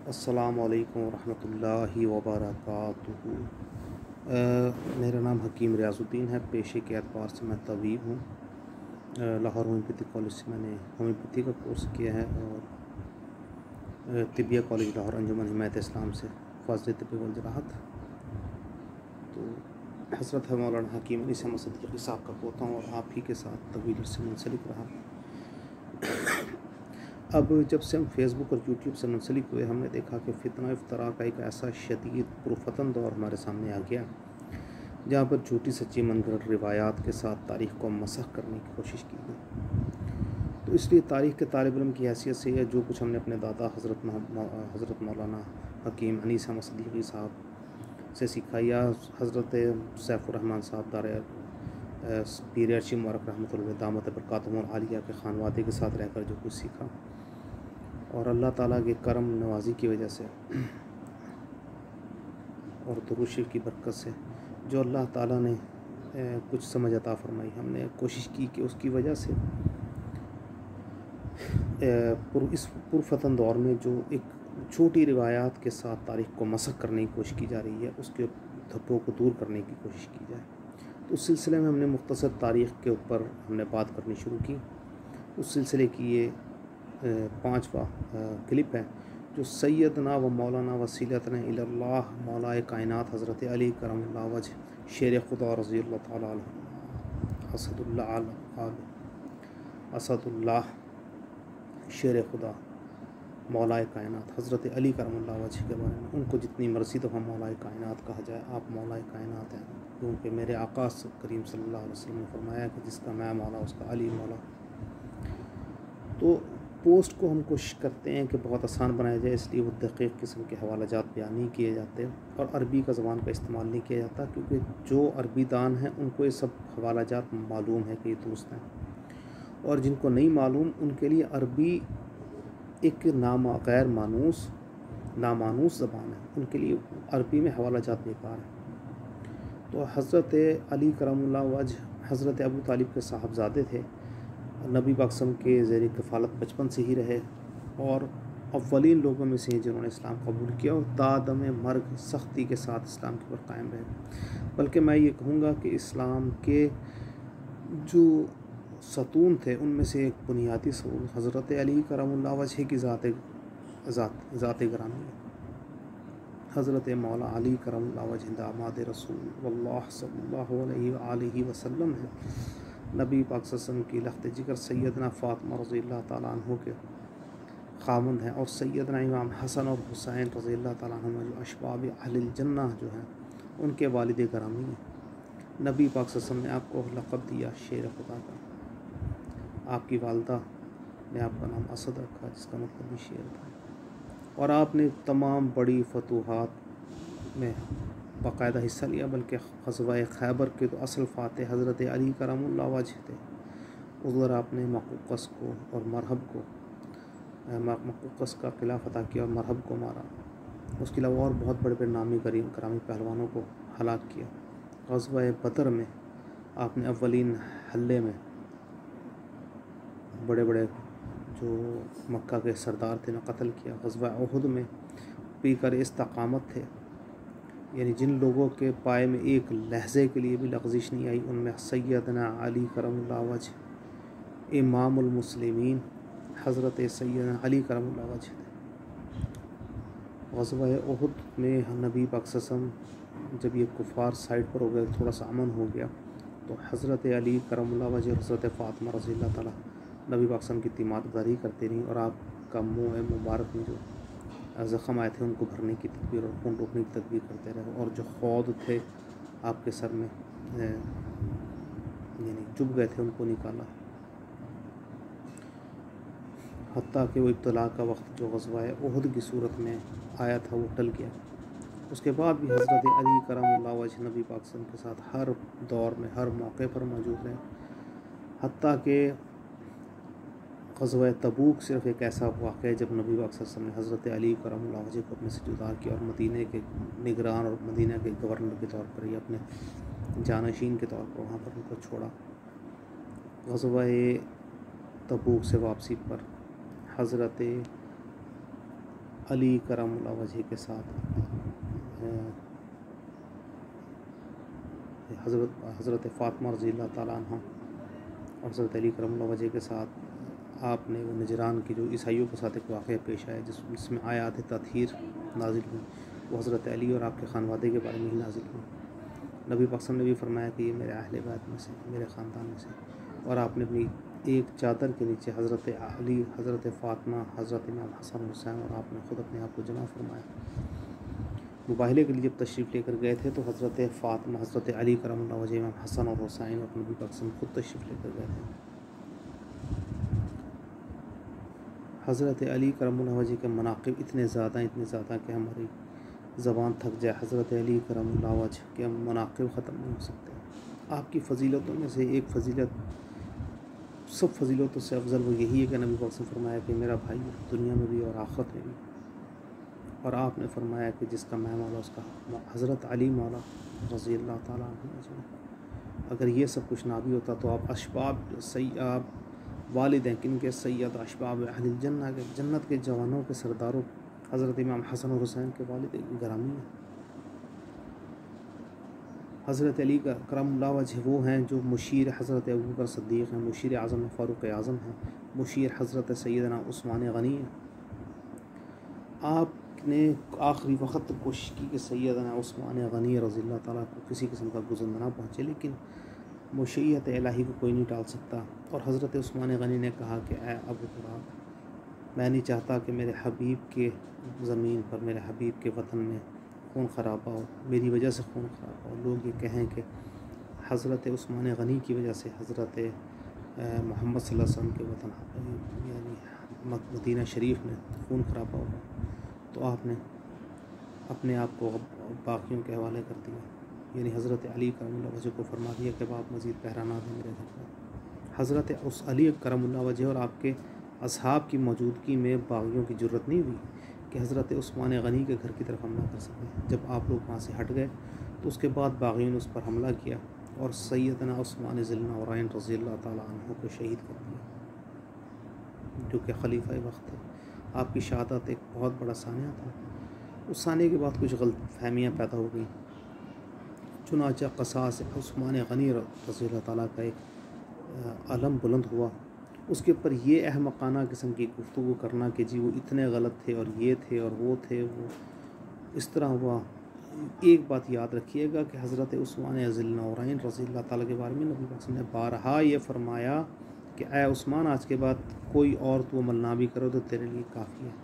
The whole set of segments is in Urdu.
السلام علیکم ورحمۃ اللہ وبرکاتہ۔ میرا نام حکیم ریاض الدین ہے۔ پیشے کے اعتبار سے میں طبیب ہوں۔ لاہور ہومیوپیتھی کالج سے میں نے ہومیوپیتھی کا کورس کیا ہے اور طبیہ کالج لاہور انجمن حمایت اسلام سے فاضل طب والجراحت۔ تو حضرت مولانا حکیم علی احمد صدیقی صاحب کا پوتا ہوں اور آپ ہی کے ساتھ طویل عرصے منسلک رہا۔ اب جب سے ہم فیس بک اور یوٹیوب سے منسلک ہوئے، ہم نے دیکھا کہ فتنہ افتراء کا ایک ایسا شدید پرفتن دور ہمارے سامنے آ گیا جہاں پر جھوٹی سچی من گھڑت روایات کے ساتھ تاریخ کو مسخ کرنے کی کوشش کی گئی۔ تو اس لیے تاریخ کے طالب علم کی حیثیت سے یا جو کچھ ہم نے اپنے دادا حضرت مولانا حکیم علی احمد صدیقی صاحب سے سیکھا، یا حضرت سیف الرحمن صاحب پیر ارشی مبارک رحمۃ اللہ دامت برکاتہم العالیہ کے خانوادے کے ساتھ رہ کر جو کچھ سیکھا، اور اللہ تعالیٰ کے کرم نوازی کی وجہ سے اور درود شریف کی برکت سے جو اللہ تعالیٰ نے کچھ سمجھ عطا فرمائی، ہم نے کوشش کی کہ اس کی وجہ سے اس پرفتن دور میں جو ایک چھوٹی روایات کے ساتھ تاریخ کو مسخ کرنے کی کوشش کی جا رہی ہے، اس کے دھبوں کو دور کرنے کی کوشش کی جائے۔ تو اس سلسلے میں ہم نے مختصر تاریخ کے اوپر ہم نے بات کرنی شروع کی۔ اس سلسلے کی یہ 5واں کلپ ہے جو سیدنا و مولانا وسیلتنا الی اللہ مولا کائنات حضرت علی کرم اللہ وجہ شیر خدا رضی اللہ تعالیٰ عنہ اسد اللہ شیر خدا مولا کائنات حضرت علی کرم اللہ وجہ کے بارے میں، ان کو جتنی مرضی دفعہ مولا کائنات کہا جائے، آپ مولا کائنات ہیں، کیونکہ میرے آقا کریم صلی اللہ علیہ وسلم نے فرمایا کہ جس کا میں مولا اس کا علی مولا۔ تو پوسٹ کو ہم کوشش کرتے ہیں کہ بہت آسان بنایا جائے، اس لیے وہ دقیق قسم کے حوالہ جات بیان نہیں کیے جاتے اور عربی کا زبان کا استعمال نہیں کیا جاتا، کیونکہ جو عربی دان ہیں ان کو یہ سب حوالہ جات معلوم ہے کہ یہ درست ہیں، اور جن کو نہیں معلوم ان کے لیے عربی ایک غیر نامانوس زبان ہے، ان کے لیے عربی میں حوالہ جات بیکار ہیں۔ تو حضرت علی کرم اللہ وجہ حضرت ابو طالب کے صاحبزادے تھے، نبی پاک صلی اللہ علیہ وسلم کے زیر کفالت بچپن سے ہی رہے اور اولین لوگوں میں سے جنہوں نے اسلام قبول کیا اور تا دم مرگ سختی کے ساتھ اسلام کے اوپر قائم رہے۔ بلکہ میں یہ کہوں گا کہ اسلام کے جو ستون تھے ان میں سے ایک بنیادی ستون حضرت علی کرم اللہ وجہ کی ذات گرامی ہے۔ حضرت مولا علی کرم اللہ وجہ داماد رسول واللہ صلی اللہ علیہ وآلہ وسلم ہے، نبی پاک صلی اللہ علیہ وسلم کی لخت جگر سیدنا فاطمہ رضی اللہ تعالیٰ عنہ کے خامند ہیں، اور سیدنا امام حسن اور حسین رضی اللہ تعالیٰ عنہ جو اشباب اہل الجنہ جو ہیں ان کے والد گرامی ہیں۔ نبی پاک صلی اللہ علیہ وسلم نے آپ کو لقب دیا شیر خدا کا، آپ کی والدہ نے آپ کا نام اسد رکھا جس کا مطلب بھی شیر تھا، اور آپ نے تمام بڑی فتوحات میں باقاعدہ حصہ لیا، بلکہ غزوہ خیبر کے تو اصل فاتح حضرت علی کرم اللہ وجہ تھے۔ ادھر آپ نے مقوقس کو اور مقوقس کا قلعہ فتح کیا اور مرہب کو مارا، اس کے علاوہ اور بہت بڑے بڑے نامی گرامی پہلوانوں کو ہلاک کیا۔ غزوہ بدر میں آپ نے اولین حلے میں بڑے بڑے جو مکہ کے سردار تھے انہیں قتل کیا۔ غزوہ احد میں پی کر استقامت تھے، یعنی جن لوگوں کے پائے میں ایک لہجے کے لیے بھی لغزش نہیں آئی، ان میں سیدنا علی کرم اللہ وجہ امام المسلمین حضرت سیدنا علی کرم اللہ وجہ تھے۔ غزوہ احد میں نبی پاک صلی اللہ علیہ وسلم جب یہ کفار سائڈ پر ہو گئے، تھوڑا سا امن ہو گیا، تو حضرت علی کرم اللہ وجہ حضرت فاطمہ رضی اللہ تعالیٰ نبی پاک صلی اللہ علیہ وسلم کی تیمار داری کرتے رہیں، اور آپ کا منہ مبارک میں جو زخم آئے تھے ان کو بھرنے کی تدبیر اور خون روکنے کی تدبیر کرتے رہے، اور جو خود تھے آپ کے سر میں یعنی چبھ گئے تھے ان کو نکالا، حتیٰ کہ وہ ابتلا کا وقت جو غزوہ احد کی صورت میں آیا تھا وہ ٹل گیا۔ اس کے بعد بھی حضرت علی کرم اللہ وجہ نبی پاک صلی اللہ علیہ وسلم کے ساتھ ہر دور میں ہر موقع پر موجود رہے، حتیٰ کہ غزوہ تبوک صرف ایک ایسا واقعہ ہے جب نبی پاک صلی اللہ علیہ وسلم نے حضرت علی کرم اللہ وجہ کو اپنے سے جدا کیا اور مدینہ کے نگران اور مدینہ کے گورنر کے طور پر یا اپنے جانشین کے طور پر وہاں پر ان کو چھوڑا۔ غزوہ تبوک سے واپسی پر حضرت علی کرم اللہ وجہ کے ساتھ حضرت فاطمہ رضی اللہ تعالیٰ عنہ اور حضرت علی کرم اللہ وجہ کے ساتھ آپ نے وہ نجران کی جو عیسائیوں کے ساتھ ایک واقعہ پیش آیا جس میں آیات تطہیر نازل ہوئی، وہ حضرت علی اور آپ کے خانوادے کے بارے میں ہی نازل ہوئی۔ نبی پاک صلی اللہ علیہ وسلم نے بھی فرمایا کہ یہ میرے اہل بیت میں سے، میرے خاندان میں سے، اور آپ نے اپنی ایک چادر کے نیچے حضرت علی، حضرت فاطمہ، حضرت امام حسن حسین اور آپ نے خود اپنے آپ کو جمع فرمایا۔ مباہلے کے لیے جب تشریف لے کر گئے تھے تو حضرت فاطمہ، حضرت علی کرم اللہ وجہ، امام حسن اور حسین اور نبی پاک صلی اللہ علیہ وسلم خود تشریف لے کر گئے تھے۔ حضرت علی کرم اللہ وجہ کے مناقب اتنے زیادہ کہ ہماری زبان تھک جائے۔ حضرت علی کرم اللہ وجہ کے مناقب ختم نہیں ہو سکتے۔ آپ کی فضیلتوں میں سے ایک فضیلت، سب فضیلتوں سے افضل وہ یہی ہے کہ نبی پاک نے فرمایا کہ میرا بھائی ہے، دنیا میں بھی اور آخرت میں بھی، اور آپ نے فرمایا کہ جس کا میں مولا اس کا حضرت علی مولا رضی اللہ تعالیٰ عنہ۔ اگر یہ سب کچھ نہ بھی ہوتا تو آپ آپ والد ہیں کن کے؟ سید اشباب اہل الجنہ کے، جنت کے جوانوں کے سرداروں حضرت امام حسن اور حسین کے والد گرامی ہیں۔ حضرت علی کا کرم اللہ وجہ وہ ہیں جو مشیر حضرت ابوبکر صدیق ہیں، مشیر اعظم فاروق اعظم ہیں، مشیر حضرت سیدنا عثمان غنی ہیں۔ آپ نے آخری وقت تک کوشش کی کہ سیدنا عثمان غنی رضی اللہ تعالیٰ کو کسی قسم کا گزر نہ پہنچے، لیکن مشیت الہی کو کوئی نہیں ٹال سکتا۔ اور حضرت عثمان غنی نے کہا کہ اے ابو تراب، میں نہیں چاہتا کہ میرے حبیب کے زمین پر، میرے حبیب کے وطن میں خون خرابہ ہو، میری وجہ سے خون خرابہ ہو، لوگ یہ کہیں کہ حضرت عثمان غنی کی وجہ سے حضرت محمد صلی اللہ علیہ وسلم کے وطن یعنی مدینہ شریف میں خون خرابہ ہوا، تو آپ نے اپنے آپ کو باقیوں کے حوالے کر دیا، یعنی حضرت علی کرم اللہ وجہ کو فرما دیا کہ آپ مزید پہرا نہ دیں میرے گھر پر۔ حضرت علی کرم اللہ وجہ اور آپ کے اصحاب کی موجودگی میں باغیوں کی جرت نہیں ہوئی کہ حضرت عثمان غنی کے گھر کی طرف حملہ کر سکیں۔ جب آپ لوگ وہاں سے ہٹ گئے تو اس کے بعد باغیوں نے اس پر حملہ کیا اور سیدنا عثمان ذی النورین رضی اللہ تعالیٰ عنہ کو شہید کر دیا، جو کہ خلیفہ وقت تھے۔ آپ کی شہادت ایک بہت بڑا سانحہ تھا۔ اس سانحے کے بعد کچھ غلط فہمیاں پیدا ہو گئیں، چنانچہ قصاص عثمان غنی رضی اللہ تعالیٰ کا ایک علم بلند ہوا۔ اس کے اوپر یہ احمقانہ قسم کی گفتگو کرنا کہ جی وہ اتنے غلط تھے اور یہ تھے اور وہ تھے، وہ اس طرح ہوا۔ ایک بات یاد رکھیے گا کہ حضرت عثمان ذی النورین رضی اللہ تعالیٰ کے بارے میں نبی پاک نے بارہا یہ فرمایا کہ اے عثمان، آج کے بعد کوئی اور تو عمل نہ بھی کرو تو تیرے لیے کافی ہے۔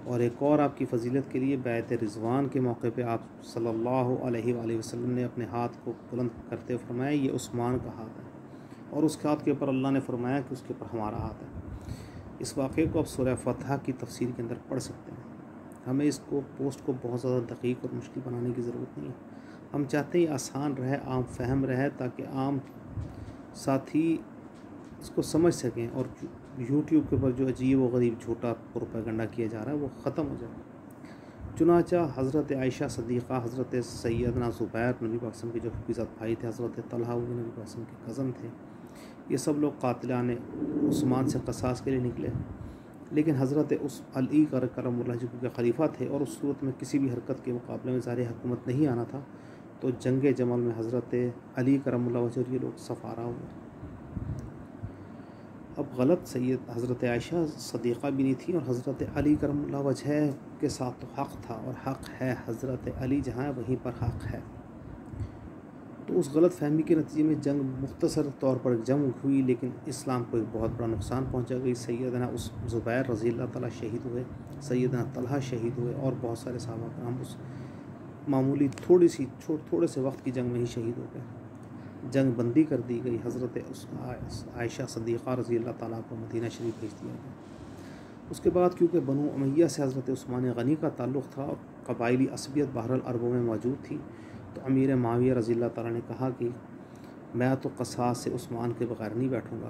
اور ایک اور آپ کی فضیلت کے لیے بیعت رضوان کے موقع پہ آپ صلی اللہ علیہ وآلہ وسلم نے اپنے ہاتھ کو بلند کرتے ہوئے فرمایا یہ عثمان کا ہاتھ ہے، اور اس ہاتھ کے اوپر اللہ نے فرمایا کہ اس کے اوپر ہمارا ہاتھ ہے۔ اس واقعے کو آپ سورہ فتح کی تفسیر کے اندر پڑھ سکتے ہیں۔ ہمیں اس کو پوسٹ کو بہت زیادہ دقیق اور مشکل بنانے کی ضرورت نہیں ہے۔ ہم چاہتے ہیں یہ آسان رہے، عام فہم رہے، تاکہ عام ساتھی اس کو سمجھ سکیں اور یوٹیوب کے اوپر جو عجیب و غریب جھوٹا پروپیگنڈا کیا جا رہا ہے وہ ختم ہو جائے۔ چنانچہ حضرت عائشہ صدیقہ، حضرت سیدنا زبیر نبی پاک صلی اللہ علیہ وسلم کے جو حفیظت بھائی تھے، حضرت طلحہ وہ نبی پاک صلی اللہ علیہ وسلم کے کزن تھے، یہ سب لوگ قاتلان عثمان سے قصاص کے لیے نکلے، لیکن حضرت علی کرم اللہ جو کے خلیفہ تھے اور اس صورت میں کسی بھی حرکت کے مقابلے میں ظاہر حکومت نہیں آنا تھا، تو جنگ جمل میں حضرت علی کرم اللہ وجہ اور یہ لوگ سفارہ ہوئے۔ اب غلط سید حضرت عائشہ صدیقہ بھی نہیں تھی، اور حضرت علی کرم اللہ وجہ کے ساتھ تو حق تھا، اور حق ہے، حضرت علی جہاں ہے وہیں پر حق ہے۔ تو اس غلط فہمی کے نتیجے میں جنگ مختصر طور پر جنگ ہوئی، لیکن اسلام کو ایک بہت بڑا نقصان پہنچا گئی۔ سیدنا زبیر رضی اللہ تعالیٰ شہید ہوئے، سیدنا طلحہ شہید ہوئے، اور بہت سارے صحابہ کرام اس معمولی تھوڑے سے وقت کی جنگ میں ہی شہید ہو گئے۔ جنگ بندی کر دی گئی، حضرت عائشہ صدیقہ رضی اللہ تعالیٰ کو مدینہ شریف بھیج دیا گیا۔ اس کے بعد کیونکہ بنو امیہ سے حضرت عثمان غنی کا تعلق تھا اور قبائلی عصبیت بہر العربوں میں موجود تھی، تو امیر معاویہ رضی اللہ تعالیٰ نے کہا کہ میں تو قصاص سے عثمان کے بغیر نہیں بیٹھوں گا۔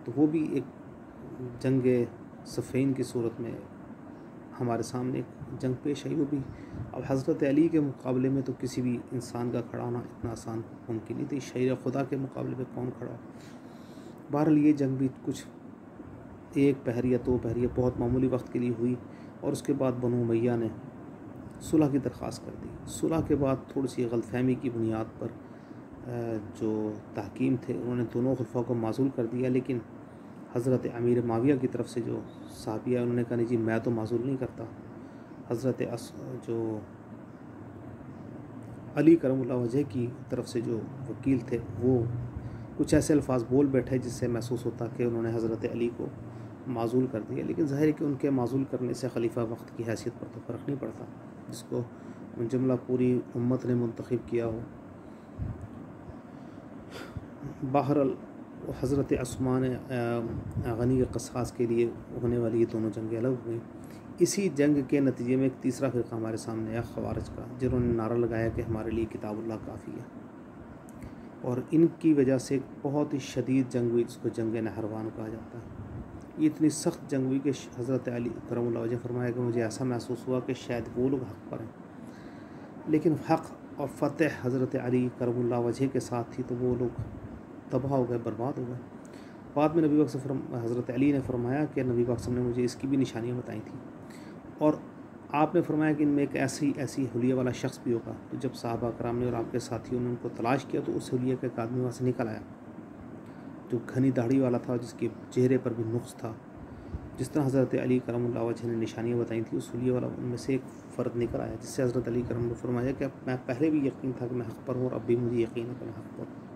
تو وہ بھی ایک جنگ صفین کی صورت میں ہمارے سامنے ایک جنگ پیش آئی۔ وہ بھی اب حضرت علی کے مقابلے میں تو کسی بھی انسان کا کھڑا ہونا اتنا آسان ممکن نہیں تھی، شیر خدا کے مقابلے میں کون کھڑا ہو۔ بہرحال یہ جنگ بھی کچھ ایک پہر یا دو پہر یا بہت معمولی وقت کے لیے ہوئی، اور اس کے بعد بنو امیہ نے صلح کی درخواست کر دی۔ صلح کے بعد تھوڑی سی غلط فہمی کی بنیاد پر جو تحکیم تھے انہوں نے دونوں خلفاء کو معزول کر دیا، لیکن حضرت امیر معاویہ کی طرف سے جو صحابیہ انہوں نے کہا نہیں جی میں تو معزول نہیں کرتا۔ حضرت جو علی کرم اللہ وجہ کی طرف سے جو وکیل تھے وہ کچھ ایسے الفاظ بول بیٹھے جس سے محسوس ہوتا کہ انہوں نے حضرت علی کو معزول کر دیا، لیکن ظاہر ہے کہ ان کے معزول کرنے سے خلیفہ وقت کی حیثیت پر تو فرق نہیں پڑتا، جس کو جملہ پوری امت نے منتخب کیا ہو۔ بہرحال حضرت عثمان غنی قصاص کے لیے ہونے والی یہ دونوں جنگیں الگ ہوئیں۔ اسی جنگ کے نتیجے میں ایک تیسرا فرقہ ہمارے سامنے آیا، خوارج کا، جنہوں نے نعرہ لگایا کہ ہمارے لیے کتاب اللہ کافی ہے، اور ان کی وجہ سے ایک بہت ہی شدید جنگ ہوئی جس کو جنگ نہروان کہا جاتا ہے۔ یہ اتنی سخت جنگ ہوئی کہ حضرت علی کرم اللہ وجہ فرمایا کہ مجھے ایسا محسوس ہوا کہ شاید وہ لوگ حق پر ہیں، لیکن حق اور فتح حضرت علی کرم اللہ وجہ کے ساتھ تھی تو وہ لوگ تباہ ہو گئے، برباد ہو گئے۔ بعد میں نبی پاک حضرت علی نے فرمایا کہ نبی پاک نے مجھے اس کی بھی نشانیاں بتائی تھیں، اور آپ نے فرمایا کہ ان میں ایک ایسی حلیہ والا شخص بھی ہوگا۔ تو جب صحابہ کرام نے اور آپ کے ساتھیوں نے ان کو تلاش کیا تو اس حلیہ کا ایک آدمی وہاں سے نکل آیا جو گھنی داڑھی والا تھا، جس کے چہرے پر بھی نقص تھا۔ جس طرح حضرت علی کرم اللہ وجہ نے نشانیاں بتائی تھیں، اس حلیہ والا ان میں سے ایک فرد نکل آیا، جس سے حضرت علی کرم نے فرمایا کہ میں پہلے بھی یقین تھا کہ میں حق پر ہوں، اور اب بھی مجھے یقین ہے کہ میں حق پر ہوں۔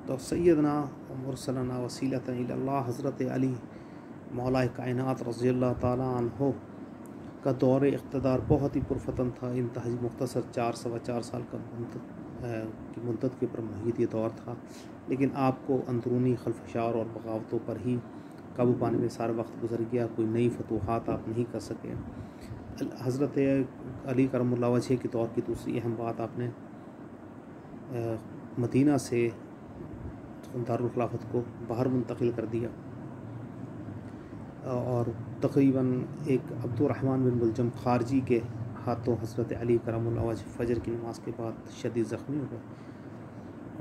تو سیدنا مرسلنا وسیلۃ الی اللہ حضرت علی مولا کائنات رضی اللہ تعالیٰ عنہ کا دور اقتدار بہت ہی پرفتن تھا، انتہائی مختصر 4 سال کا کی مدت کے پر محیط یہ دور تھا، لیکن آپ کو اندرونی خلفشار اور بغاوتوں پر ہی قابو پانے میں سارا وقت گزر گیا، کوئی نئی فتوحات آپ نہیں کر سکے۔ حضرت علی کرم اللہ وجہ کے دور کی دوسری اہم بات، آپ نے مدینہ سے دارالخلافت کو باہر منتقل کر دیا، اور تقریباً ایک عبد الرحمن بن ملجم خارجی کے ہاتھوں حضرت علی کرم اللہ وجہ فجر کی نماز کے بعد شدید زخمی ہو گئے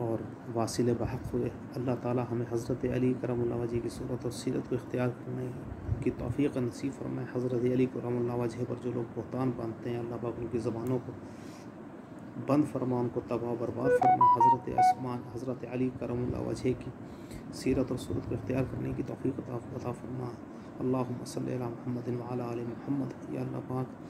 اور واصل بحق ہوئے۔ اللہ تعالی ہمیں حضرت علی کرم اللہ وجہ کی صورت اور سیرت کو اختیار کرنے کی توفیق نصیب فرمائے۔ حضرت علی کرم اللہ وجہ پر جو لوگ بہتان باندھتے ہیں، اللہ پاک ان کی زبانوں کو بند فرما، ان کو تباہ و برباد فرما۔ حضرت علی کرم اللہ وجہ کی سیرت اور صورت کو اختیار کرنے کی توفیق عطا فرما۔ اللہم صلی علی محمد وعلی آل محمد۔ یا اللہ پاک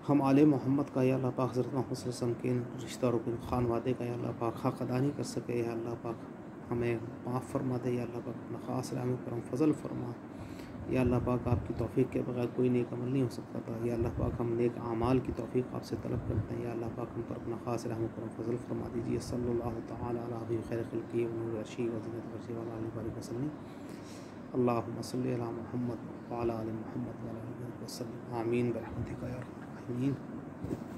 ہم آل محمد کا، یا اللہ پاک حضرت محمد صلی اللہ علیہ وسلم کے رشتہ اور خانوادے کا یا اللہ پاک حق ادا نہیں کر سکے، یا اللہ پاک ہمیں معاف فرما دے، یا اللہ پاک اپنا خاص رحم کرم فضل فرما۔ یا اللہ پاک آپ کی توفیق کے بغیر کوئی نیک عمل نہیں ہو سکتا تھا، یا اللہ پاک ہم نیک اعمال کی توفیق آپ سے طلب کرتے ہیں، یا اللہ پاک ہم پر اپنا خاص رحم کرم فضل فرما دیجیے۔ صلی اللہ تعالی علی حبیب خیر خلقہ ونور عرشہ وزینۃ عرشہ وعلی آلہ وصحبہ وسلم۔ اللہم صلی علی محمد وعلی آل محمد وعلی آلہ وصحبہ وسلم۔ آمین برحمتک یا ارحم الراحمین۔